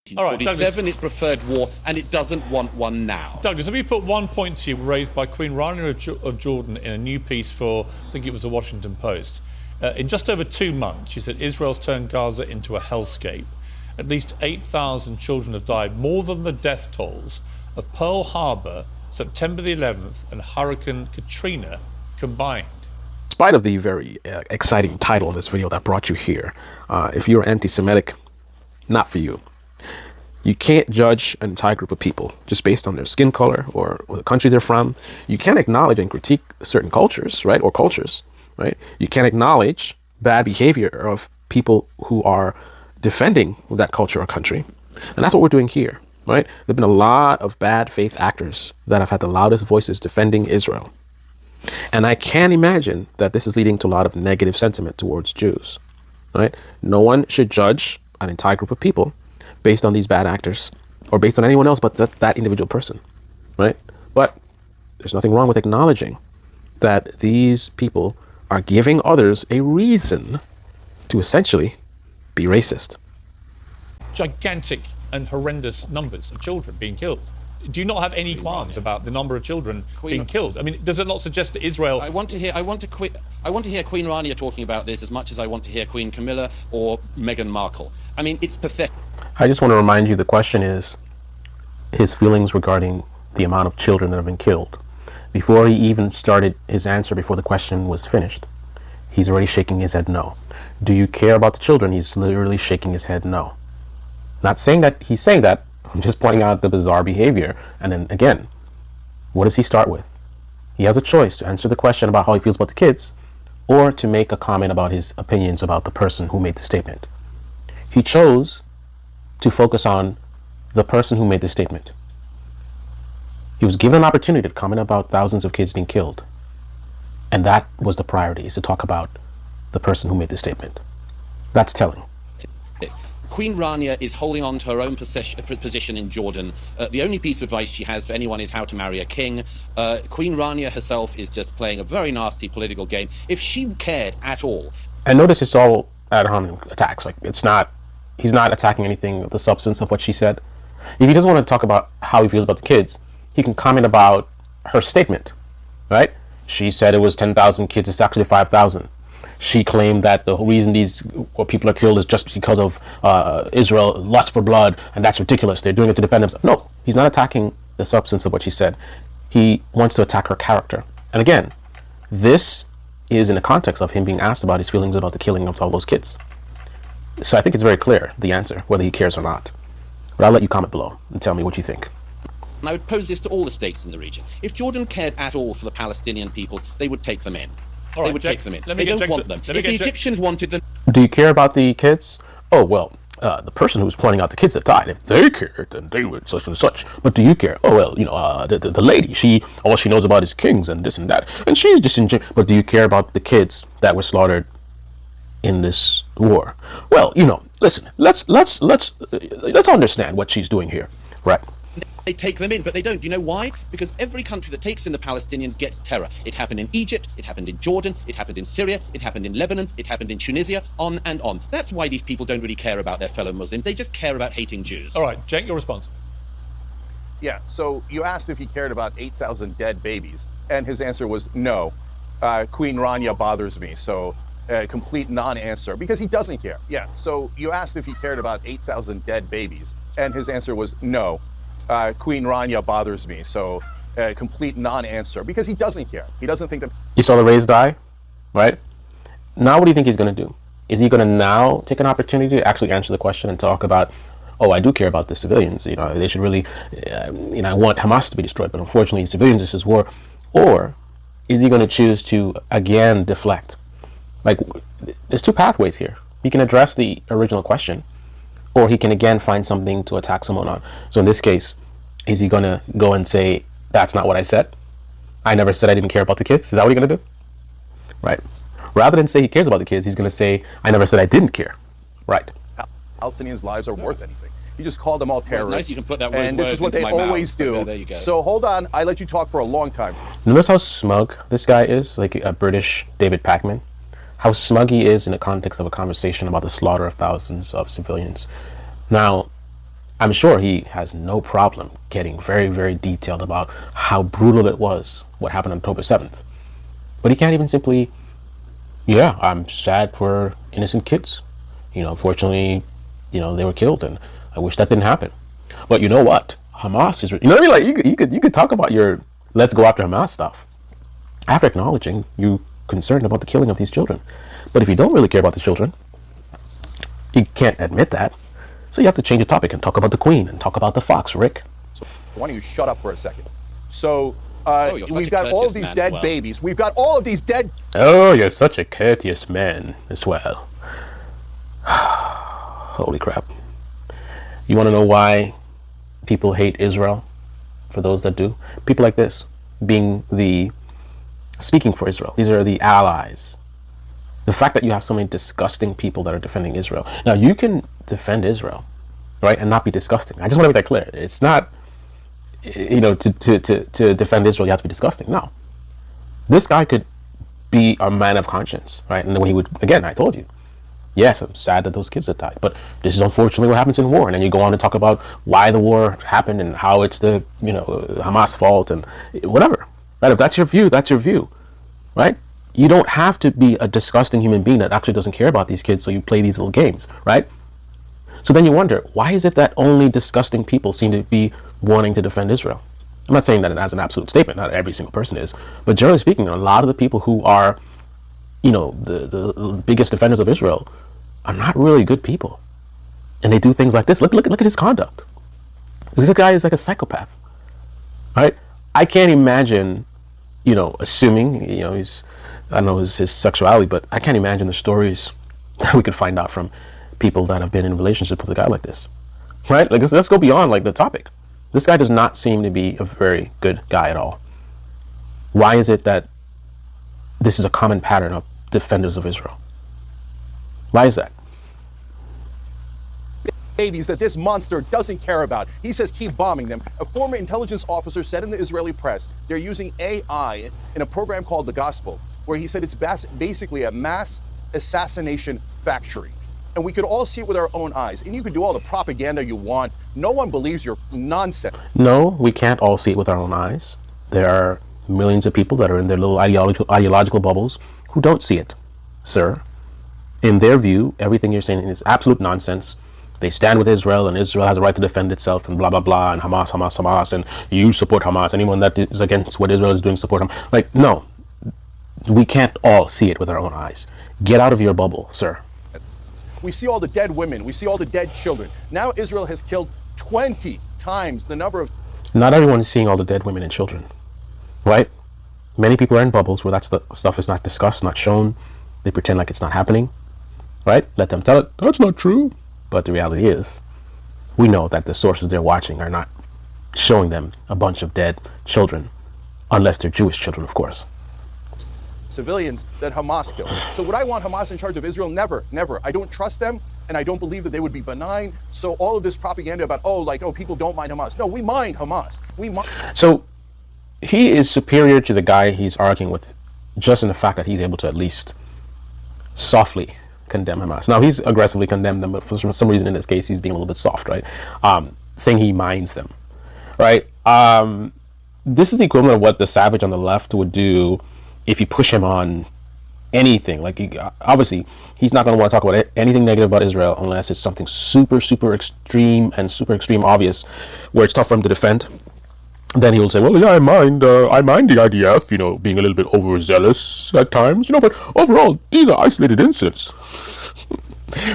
1947, it preferred war, and it doesn't want one now. Douglas, let me put one point to you raised by Queen Rania of Jordan in a new piece for, I think it was the Washington Post. In just over 2 months, she said Israel's turned Gaza into a hellscape. At least 8,000 children have died, more than the death tolls of Pearl Harbor, September the 11th, and Hurricane Katrina combined. In spite of the very exciting title of this video that brought you here, if you're anti-Semitic, not for you. You can't judge an entire group of people just based on their skin color or the country they're from. You can't acknowledge and critique certain cultures, right? Or cultures, right? You can't acknowledge bad behavior of people who are defending that culture or country. And that's what we're doing here, right? There have been a lot of bad faith actors that have had the loudest voices defending Israel. And I can't imagine that this is leading to a lot of negative sentiment towards Jews, right? No one should judge an entire group of people based on these bad actors or based on anyone else but that individual person, right? But there's nothing wrong with acknowledging that these people are giving others a reason to essentially be racist. Gigantic and horrendous numbers of children being killed. Do you not have any qualms about the number of children being killed? I mean, does it not suggest that Israel... I want to hear Queen Rania talking about this as much as I want to hear Queen Camilla or Meghan Markle. I mean, it's pathetic. I just want to remind you the question is his feelings regarding the amount of children that have been killed. Before he even started his answer, before the question was finished, he's already shaking his head no. Do you care about the children? He's literally shaking his head no. Not saying that he's saying that, I'm just pointing out the bizarre behavior. And then again, what does he start with? He has a choice to answer the question about how he feels about the kids or to make a comment about his opinions about the person who made the statement. He chose to focus on the person who made the statement. He was given an opportunity to comment about thousands of kids being killed. And that was the priority, is to talk about the person who made the statement. That's telling. Queen Rania is holding on to her own position in Jordan. The only piece of advice she has for anyone is how to marry a king. Queen Rania herself is just playing a very nasty political game. If she cared at all... And notice it's all ad hominem attacks. Like, it's not... He's not attacking anything, the substance of what she said. If he doesn't want to talk about how he feels about the kids, he can comment about her statement, right? She said it was 10,000 kids, it's actually 5,000. She claimed that the reason these people are killed is just because of Israel lust for blood, and that's ridiculous. They're doing it to defend themselves. No, he's not attacking the substance of what she said. He wants to attack her character. And again, this is in the context of him being asked about his feelings about the killing of all those kids. So I think it's very clear, the answer, whether he cares or not. But I'll let you comment below and tell me what you think. And I would pose this to all the states in the region. If Jordan cared at all for the Palestinian people, they would take them in. They would take them in. They don't want them. If the Egyptians wanted them... Do you care about the kids? Oh, well, the person who's pointing out the kids that died, if they cared, then they would such and such. But do you care? Oh, well, you know, the lady, all she knows about is kings and this and that. And she's disingenuous. But do you care about the kids that were slaughtered in this war? Well, you know, listen, let's understand what she's doing here, right? They take them in, but they don't. You know why? Because every country that takes in the Palestinians gets terror. It happened in Egypt, it happened in Jordan, it happened in Syria, it happened in Lebanon, it happened in Tunisia, on and on. That's why these people don't really care about their fellow Muslims. They just care about hating Jews. All right, Jake, your response. Yeah, so you asked if he cared about 8,000 dead babies, and his answer was no. Queen Rania bothers me, so complete non-answer, because he doesn't care. Yeah, so you asked if he cared about 8,000 dead babies, and his answer was no. Queen Rania bothers me, so complete non-answer, because he doesn't care. He doesn't think that... You saw the raised eye, right? Now what do you think he's going to do? Is he going to now take an opportunity to actually answer the question and talk about, oh, I do care about the civilians, you know, they should really, you know, I want Hamas to be destroyed, but unfortunately civilians, this is war. Or is he going to choose to, again, deflect? Like, there's two pathways here. He can address the original question, or he can again find something to attack someone on. So in this case, is he gonna go and say, that's not what I said? I never said I didn't care about the kids. Is that what he's gonna do? Right. Rather than say he cares about the kids, he's gonna say, I never said I didn't care. Right. Palestinians' lives are worth anything. He just called them all terrorists. Well, it's nice you can put that and this is what they always do. There you go. So hold on, I let you talk for a long time. Notice how smug this guy is, like a British David Pacman. How smug he is in the context of a conversation about the slaughter of thousands of civilians. Now, I'm sure he has no problem getting very, very detailed about how brutal it was, what happened on October 7th. But he can't even simply, yeah, I'm sad for innocent kids. Unfortunately, they were killed, and I wish that didn't happen. But you know what? Hamas is, you know what I mean? Like, you could talk about your let's go after Hamas stuff after acknowledging you concerned about the killing of these children. But if you don't really care about the children, you can't admit that. So you have to change the topic and talk about the Queen and talk about the fox, Rick. So why don't you shut up for a second? So You're we've got all of these dead babies. We've got all of these dead. Oh, you're such a courteous man as well. Holy crap. You want to know why people hate Israel? For those that do, people like this speaking for Israel. These are the allies. The fact that you have so many disgusting people that are defending Israel. Now, you can defend Israel, right, and not be disgusting. I just want to make that clear. It's not, to defend Israel, you have to be disgusting. No. This guy could be a man of conscience, right? And when he would, again, I told you, yes, I'm sad that those kids have died, but this is unfortunately what happens in war. And then you go on to talk about why the war happened and how it's the, Hamas fault and whatever, right? If that's your view, that's your view, right? You don't have to be a disgusting human being that actually doesn't care about these kids, so you play these little games, right? So then you wonder, why is it that only disgusting people seem to be wanting to defend Israel? I'm not saying that as an absolute statement, not every single person is, but generally speaking, a lot of the people who are, the biggest defenders of Israel are not really good people. And they do things like this. Look at his conduct. This guy is like a psychopath, right? I can't imagine, assuming, I don't know his sexuality, but I can't imagine the stories that we could find out from people that have been in a relationship with a guy like this, right? Like, let's go beyond like the topic. This guy does not seem to be a very good guy at all. Why is it that this is a common pattern of defenders of Israel? Why is that? Babies that this monster doesn't care about. He says keep bombing them. A former intelligence officer said in the Israeli press they're using AI in a program called The Gospel, where he said it's basically a mass assassination factory. And we could all see it with our own eyes. And you can do all the propaganda you want. No one believes your nonsense. No, we can't all see it with our own eyes. There are millions of people that are in their little ideological bubbles who don't see it, sir. In their view, everything you're saying is absolute nonsense. They stand with Israel, and Israel has a right to defend itself, and blah, blah, blah, and Hamas, and you support Hamas. Anyone that is against what Israel is doing, support Hamas. Like, no. We can't all see it with our own eyes. Get out of your bubble, sir. We see all the dead women. We see all the dead children. Now Israel has killed 20 times the number of... Not everyone is seeing all the dead women and children, right? Many people are in bubbles where that stuff is not discussed, not shown. They pretend like it's not happening, right? Let them tell it, that's not true. But the reality is, we know that the sources they're watching are not showing them a bunch of dead children, unless they're Jewish children, of course. Civilians that Hamas killed. So would I want Hamas in charge of Israel? Never, never. I don't trust them, and I don't believe that they would be benign. So all of this propaganda about, people don't mind Hamas. No, we mind Hamas. So he is superior to the guy he's arguing with just in the fact that he's able to at least softly condemn Hamas. Now, he's aggressively condemned them, but for some reason in this case, he's being a little bit soft, right? Saying he minds them, right? This is the equivalent of what the savage on the left would do if you push him on anything. Like, obviously, he's not going to want to talk about anything negative about Israel unless it's something super, super extreme and super extreme obvious, where it's tough for him to defend. Then he will say, well, yeah, I mind the IDF, being a little bit overzealous at times, but overall, these are isolated incidents.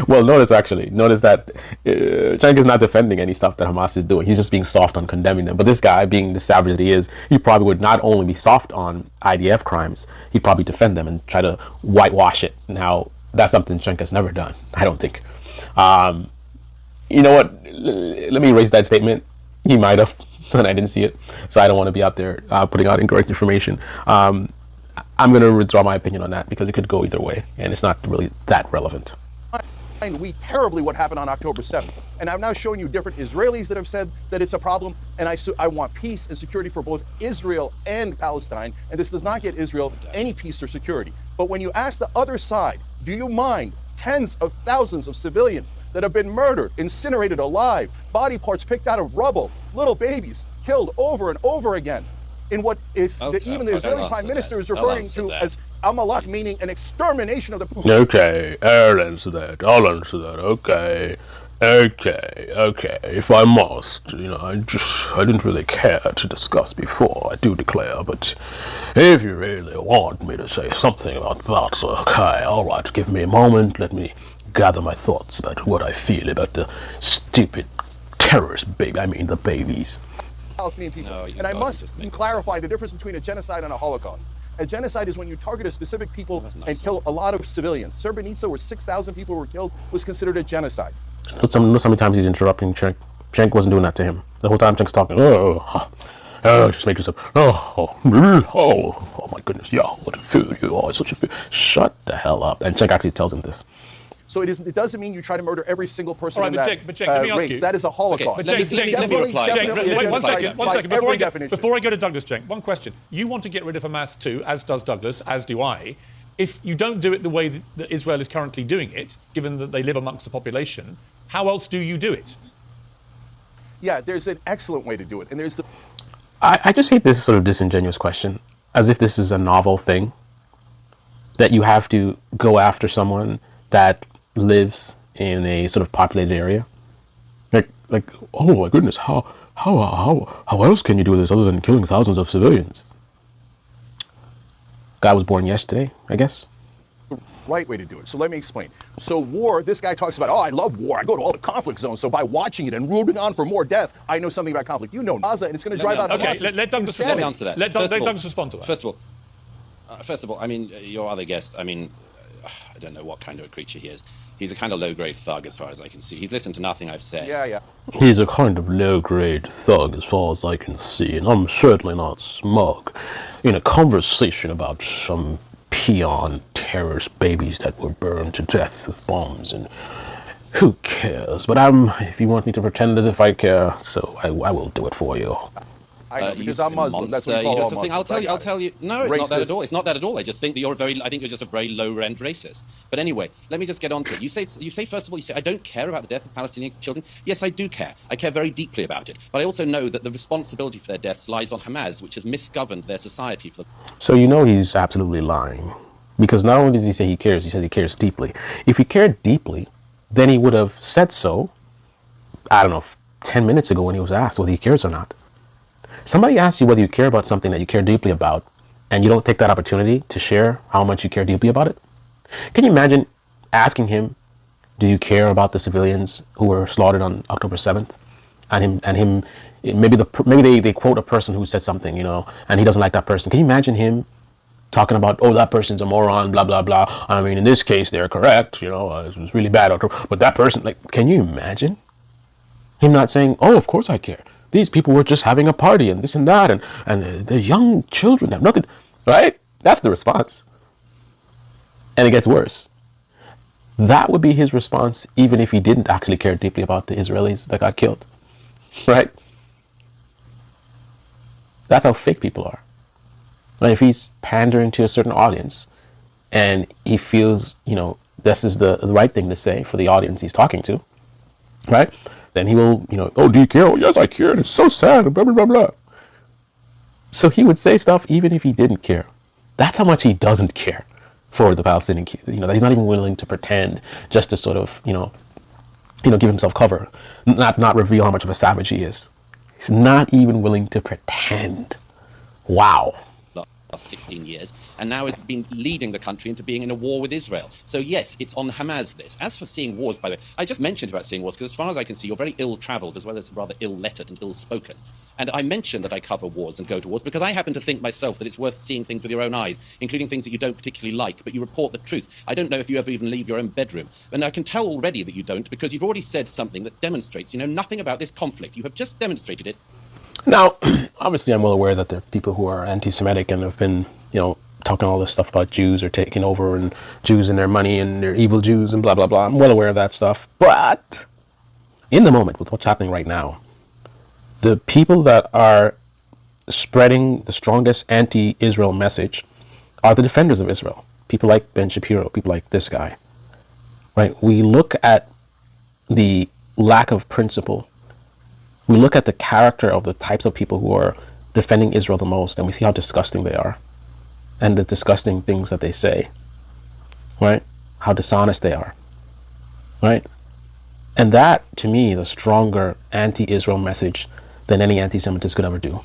Well, notice that Cenk is not defending any stuff that Hamas is doing. He's just being soft on condemning them. But this guy, being the savage that he is, he probably would not only be soft on IDF crimes, he'd probably defend them and try to whitewash it. Now, that's something Cenk has never done, I don't think. You know what? Let me erase that statement. He might have, and I didn't see it. So I don't want to be out there putting out incorrect information. I'm going to withdraw my opinion on that because it could go either way, and it's not really that relevant. We terribly what happened on October 7th. And I'm now showing you different Israelis that have said that it's a problem. And I want peace and security for both Israel and Palestine. And this does not get Israel any peace or security. But when you ask the other side, do you mind tens of thousands of civilians that have been murdered, incinerated alive, body parts picked out of rubble, little babies killed over and over again in what is even the Israeli prime minister is referring to as Amalek, meaning an extermination of the... Okay, I'll answer that. Okay. If I must, I didn't really care to discuss before, I do declare, but if you really want me to say something about that, okay, alright, give me a moment, let me gather my thoughts about what I feel about the stupid terrorist the babies. Palestinian people. And I must clarify the difference between a genocide and a Holocaust. A genocide is when you target a specific people and kill a lot of civilians. Srebrenica, where 6,000 people were killed, was considered a genocide. Notice how many times he's interrupting Cenk. Cenk wasn't doing that to him. The whole time Cenk's talking, just make yourself, oh my goodness, yeah, what a fool you are, such a fool. Shut the hell up. And Cenk actually tells him this. So it doesn't mean you try to murder every single person in that Cenk, let me ask race. you. That is a Holocaust. Okay, let me reply. Wait, one second. Before I go to Douglas, Cenk, one question. You want to get rid of Hamas too, as does Douglas, as do I. If you don't do it the way that Israel is currently doing it, given that they live amongst the population, how else do you do it? Yeah, there's an excellent way to do it. And there's the... I just hate this sort of disingenuous question, as if this is a novel thing, that you have to go after someone that lives in a sort of populated area. Like, oh my goodness, how else can you do this other than killing thousands of civilians? Guy was born yesterday, I guess. Right way to do it. So let me explain. So war, this guy talks about, oh, I love war. I go to all the conflict zones. So by watching it and rooting on for more death, I know something about conflict. You know Gaza, and it's going to drive out... Okay, let Douglas respond to that. Let Douglas respond to that. First of all, I mean, your other guest, I mean, I don't know what kind of a creature he is. He's a kind of low-grade thug as far as I can see. He's listened to nothing I've said. Yeah. He's a kind of low-grade thug as far as I can see, and I'm certainly not smug. In a conversation about some peon terrorist babies that were burned to death with bombs, and who cares? But if you want me to pretend as if I care, so I will do it for you. I know, because I'm Muslim. That's what we call all Muslims. I'll tell you. No, it's not that at all. It's not that at all. I just think that I think you're just a very low-end racist. But anyway, let me just get on to it. You say first of all, I don't care about the death of Palestinian children. Yes, I do care. I care very deeply about it. But I also know that the responsibility for their deaths lies on Hamas, which has misgoverned their society. So he's absolutely lying. Because not only does he say he cares, he says he cares deeply. If he cared deeply, then he would have said so, 10 minutes ago when he was asked whether he cares or not. Somebody asks you whether you care about something that you care deeply about, and you don't take that opportunity to share how much you care deeply about it. Can you imagine asking him, do you care about the civilians who were slaughtered on October 7th? And him, maybe they quote a person who said something, and he doesn't like that person. Can you imagine him talking about, oh, that person's a moron, blah, blah, blah. I mean, in this case, they're correct, it was really bad. But that person, can you imagine him not saying, oh, of course I care. These people were just having a party and this and that, and the young children have nothing, right? That's the response. And it gets worse. That would be his response even if he didn't actually care deeply about the Israelis that got killed, right? That's how fake people are. Like if he's pandering to a certain audience and he feels, this is the right thing to say for the audience he's talking to, right? Then he will, oh, do you care? Oh, yes, I care. It's so sad, blah, blah, blah, blah. So he would say stuff even if he didn't care. That's how much he doesn't care for the Palestinian, that he's not even willing to pretend just to sort of, give himself cover, not reveal how much of a savage he is. He's not even willing to pretend. Wow. Last 16 years, and now has been leading the country into being in a war with Israel. So yes, it's on Hamas this. As for seeing wars, by the way, I just mentioned about seeing wars because as far as I can see, you're very ill-traveled as well as rather ill-lettered and ill-spoken. And I mentioned that I cover wars and go to wars because I happen to think myself that it's worth seeing things with your own eyes, including things that you don't particularly like, but you report the truth. I don't know if you ever even leave your own bedroom. And I can tell already that you don't because you've already said something that demonstrates you know nothing about this conflict. You have just demonstrated it. Now, obviously, I'm well aware that there are people who are anti-Semitic and have been, talking all this stuff about Jews are taking over and Jews and their money and they're evil Jews and blah, blah, blah. I'm well aware of that stuff. But in the moment, with what's happening right now, the people that are spreading the strongest anti-Israel message are the defenders of Israel. People like Ben Shapiro, people like this guy. right? We look at the lack of principle. We look at the character of the types of people who are defending Israel the most, and we see how disgusting they are, and the disgusting things that they say, right? How dishonest they are, right? And that, to me, is a stronger anti-Israel message than any anti-Semitist could ever do,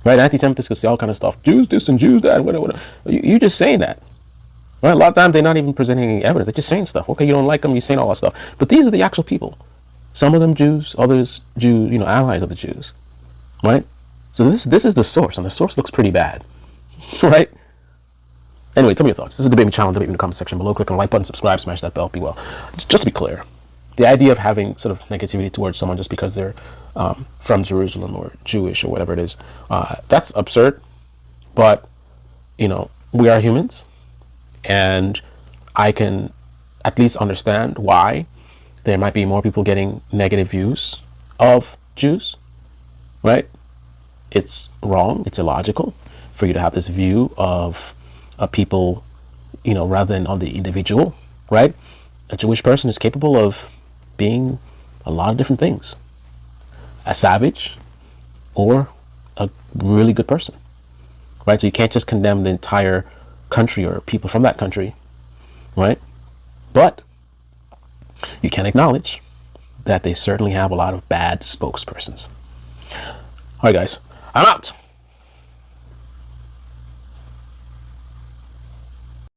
right? Anti-Semitists could say all kind of stuff, Jews this and Jews that, whatever. You're just saying that, right? A lot of times they're not even presenting any evidence. They're just saying stuff. Okay, you don't like them, you're saying all that stuff. But these are the actual people. Some of them Jews, others Jews, allies of the Jews, right? So this is the source, and the source looks pretty bad, right? Anyway, tell me your thoughts. This is the Debate Me channel. Debate Me in the comment section below. Click on the like button, subscribe, smash that bell. Be well. Just to be clear, the idea of having sort of negativity towards someone just because they're from Jerusalem or Jewish or whatever it is, that's absurd. But we are humans, and I can at least understand why there might be more people getting negative views of Jews, right? It's wrong. It's illogical for you to have this view of people, rather than on the individual, right? A Jewish person is capable of being a lot of different things. A savage or a really good person, right? So you can't just condemn the entire country or people from that country, right? But you can acknowledge that they certainly have a lot of bad spokespersons. All right, guys, I'm out.